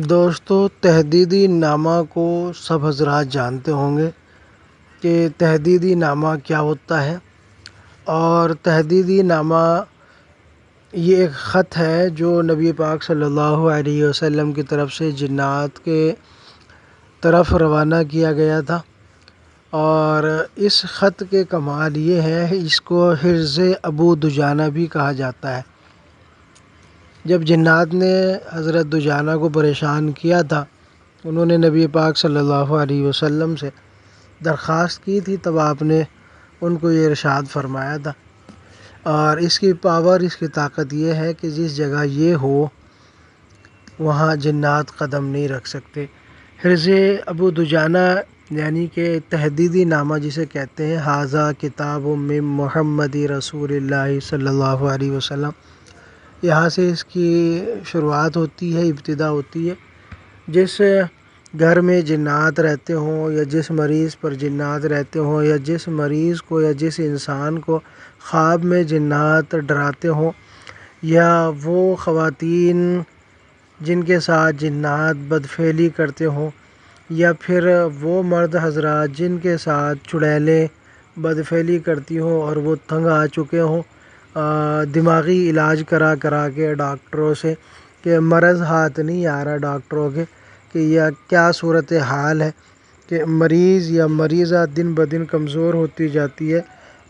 دوستو، تحدیدی نامہ کو سب حضرات جانتے ہوں گے کہ تحدیدی نامہ کیا ہوتا ہے۔ اور تحدیدی نامہ یہ ایک خط ہے جو نبی پاک صلی اللہ علیہ وسلم کی طرف سے جنات کے طرف روانہ کیا گیا تھا، اور اس خط کے کمال یہ ہے، اس کو حرز ابو دجانہ بھی کہا جاتا ہے۔ جب جنات نے حضرت دجانہ کو پریشان کیا تھا، انہوں نے نبی پاک صلی اللہ علیہ وسلم سے درخواست کی تھی، تب آپ نے ان کو یہ ارشاد فرمایا تھا۔ اور اس کی پاور، اس کی طاقت یہ ہے کہ جس جگہ یہ ہو وہاں جنات قدم نہیں رکھ سکتے۔ حرز ابو دجانہ یعنی کہ تحدیدی نامہ جسے کہتے ہیں، ھذا کتاب من محمد رسول اللہ صلی اللہ علیہ وسلم، یہاں سے اس کی شروعات ہوتی ہے، ابتدا ہوتی ہے۔ جس گھر میں جنات رہتے ہوں، یا جس مریض پر جنات رہتے ہوں، یا جس مریض کو یا جس انسان کو خواب میں جنات ڈراتے ہوں، یا وہ خواتین جن کے ساتھ جنات بدفعلی کرتے ہوں، یا پھر وہ مرد حضرات جن کے ساتھ چڑیلیں بدفعلی کرتی ہوں اور وہ تنگ آ چکے ہوں دماغی علاج کرا کے ڈاکٹروں سے کہ مرض ہاتھ نہیں آ رہا ڈاکٹروں کے کہ یہ کیا صورت حال ہے، کہ مریض یا مریضہ دن بدن کمزور ہوتی جاتی ہے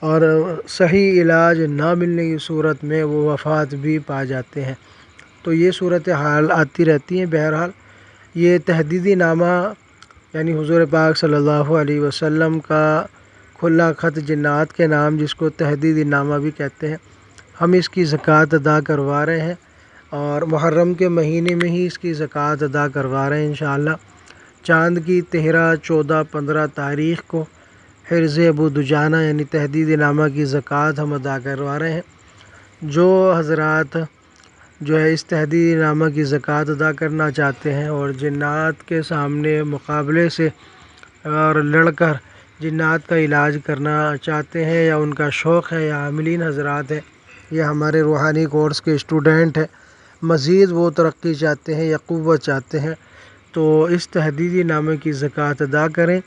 اور صحیح علاج نہ ملنے کی صورت میں وہ وفات بھی پا جاتے ہیں، تو یہ صورت حال آتی رہتی ہیں۔ بہرحال یہ تحدیدی نامہ یعنی حضور پاک صلی اللہ علیہ وسلم کا کھلا خط جنات کے نام، جس کو تحدیدی نامہ بھی کہتے ہیں، ہم اس کی زکوٰۃ ادا کروا رہے ہیں، اور محرم کے مہینے میں ہی اس کی زکوٰۃ ادا کروا رہے ہیں انشاءاللہ۔ چاند کی 13، 14، 15 تاریخ کو حرز ابو دجانہ یعنی تحدیدی نامہ کی زکوٰۃ ہم ادا کروا رہے ہیں۔ جو حضرات جو ہے اس تحدیدی نامہ کی زکوٰۃ ادا کرنا چاہتے ہیں اور جنات کے سامنے مقابلے سے اور لڑ کر جنات کا علاج کرنا چاہتے ہیں، یا ان کا شوق ہے، یا عاملین حضرات ہیں، یا ہمارے روحانی کورس کے اسٹوڈنٹ ہیں، مزید وہ ترقی چاہتے ہیں یا قوت چاہتے ہیں، تو اس تحدیدی نامے کی زکوٰۃ ادا کریں۔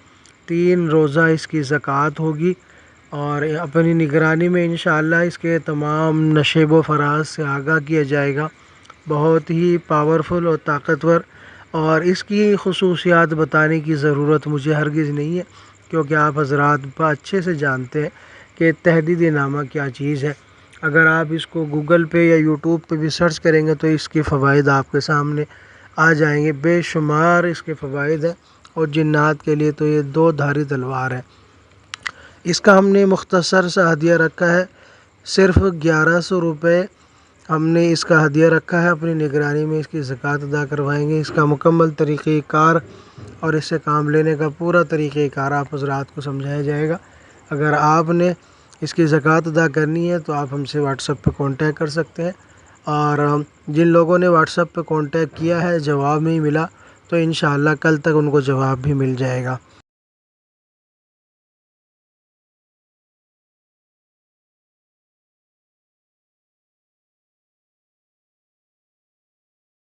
3 روزہ اس کی زکوٰۃ ہوگی، اور اپنی نگرانی میں انشاءاللہ اس کے تمام نشیب و فراز سے آگاہ کیا جائے گا۔ بہت ہی پاورفل اور طاقتور، اور اس کی خصوصیات بتانے کی ضرورت مجھے ہرگز نہیں ہے، کیونکہ آپ حضرات اچھے سے جانتے ہیں کہ تحدیدی نامہ کیا چیز ہے۔ اگر آپ اس کو گوگل پہ یا یوٹیوب پہ بھی سرچ کریں گے تو اس کے فوائد آپ کے سامنے آ جائیں گے، بے شمار اس کے فوائد ہیں، اور جنات کے لیے تو یہ 2 دھاری تلوار ہے۔ اس کا ہم نے مختصر سا ہدیہ رکھا ہے، صرف 1100 روپے ہم نے اس کا ہدیہ رکھا ہے، اپنی نگرانی میں اس کی زکوٰۃ ادا کروائیں گے۔ اس کا مکمل طریقہ کار اور اس سے کام لینے کا پورا طریقہ کار آپ حضرات کو سمجھایا جائے گا۔ اگر آپ نے اس کی زکوٰۃ ادا کرنی ہے تو آپ ہم سے واٹس ایپ پہ کانٹیکٹ کر سکتے ہیں، اور جن لوگوں نے واٹس ایپ پہ کانٹیکٹ کیا ہے جواب نہیں ملا تو انشاءاللہ کل تک ان کو جواب بھی مل جائے گا۔